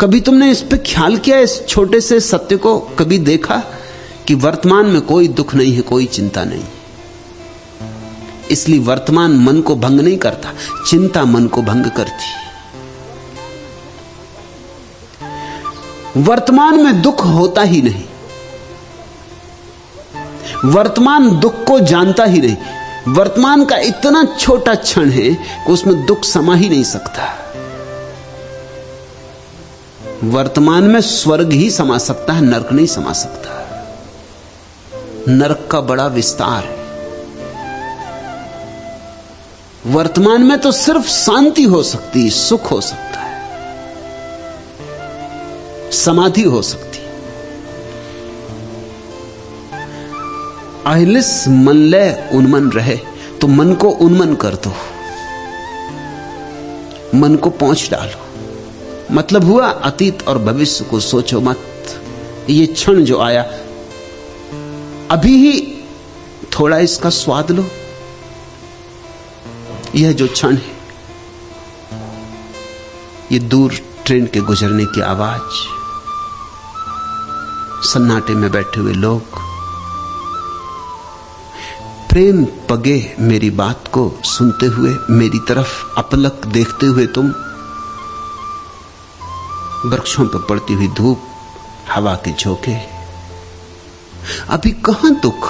कभी तुमने इस पे ख्याल किया, इस छोटे से सत्य को कभी देखा कि वर्तमान में कोई दुख नहीं है, कोई चिंता नहीं। इसलिए वर्तमान मन को भंग नहीं करता, चिंता मन को भंग करती। वर्तमान में दुख होता ही नहीं, वर्तमान दुख को जानता ही नहीं। वर्तमान का इतना छोटा क्षण है कि उसमें दुख समा ही नहीं सकता। वर्तमान में स्वर्ग ही समा सकता है, नरक नहीं समा सकता। नरक का बड़ा विस्तार है। वर्तमान में तो सिर्फ शांति हो सकती है, सुख हो सकता है, समाधि हो सकती। अहिलिस मन लय उन्मन रहे, तो मन को उन्मन कर दो, मन को पहुंच डालो। मतलब हुआ अतीत और भविष्य को सोचो मत। ये क्षण जो आया, अभी ही थोड़ा इसका स्वाद लो। यह जो क्षण है, ये दूर ट्रेन के गुजरने की आवाज, सन्नाटे में बैठे हुए लोग, प्रेम पगे मेरी बात को सुनते हुए, मेरी तरफ अपलक देखते हुए तुम, वृक्षों पर पड़ती हुई धूप, हवा के झोंके। अभी कहां दुख,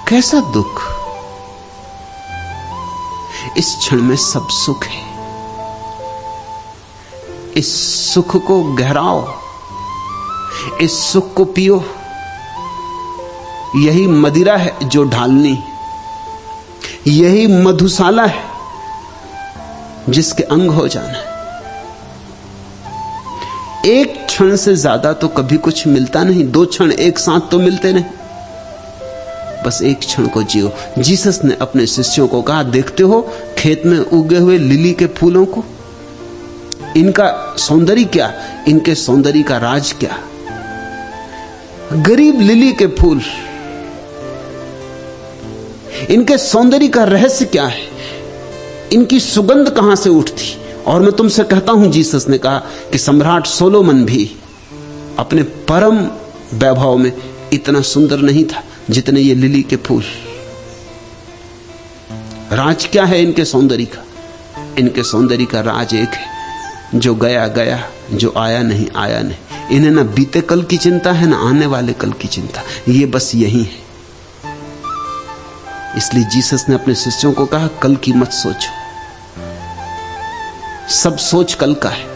कैसा दुख? इस क्षण में सब सुख है। इस सुख को गहराओ, इस सुख को पियो। यही मदिरा है जो ढालनी, यही मधुशाला है जिसके अंग हो जाना है। एक क्षण से ज्यादा तो कभी कुछ मिलता नहीं, दो क्षण एक साथ तो मिलते नहीं। बस एक क्षण को जियो। जीसस ने अपने शिष्यों को कहा, देखते हो खेत में उगे हुए लिली के फूलों को, इनका सौंदर्य क्या, इनके सौंदर्य का राज क्या? गरीब लिली के फूल, इनके सौंदर्य का रहस्य क्या है? इनकी सुगंध कहां से उठती? और मैं तुमसे कहता हूं, जीसस ने कहा कि सम्राट सोलोमन भी अपने परम वैभव में इतना सुंदर नहीं था जितने ये लिली के फूल। राज क्या है इनके सौंदर्य का? इनके सौंदर्य का राज एक है, जो गया गया, जो आया नहीं आया नहीं। इन्हें ना बीते कल की चिंता है, ना आने वाले कल की चिंता, ये बस यही है। इसलिए जीसस ने अपने शिष्यों को कहा, कल की मत सोचो, सब सोच कल का है।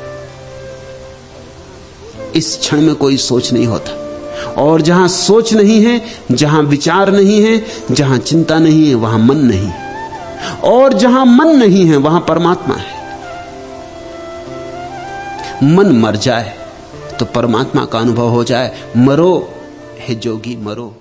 इस क्षण में कोई सोच नहीं होता। और जहां सोच नहीं है, जहां विचार नहीं है, जहां चिंता नहीं है, वहां मन नहीं है। और जहां मन नहीं है, वहां परमात्मा है। मन मर जाए तो परमात्मा का अनुभव हो जाए। मरो हे जोगी मरो।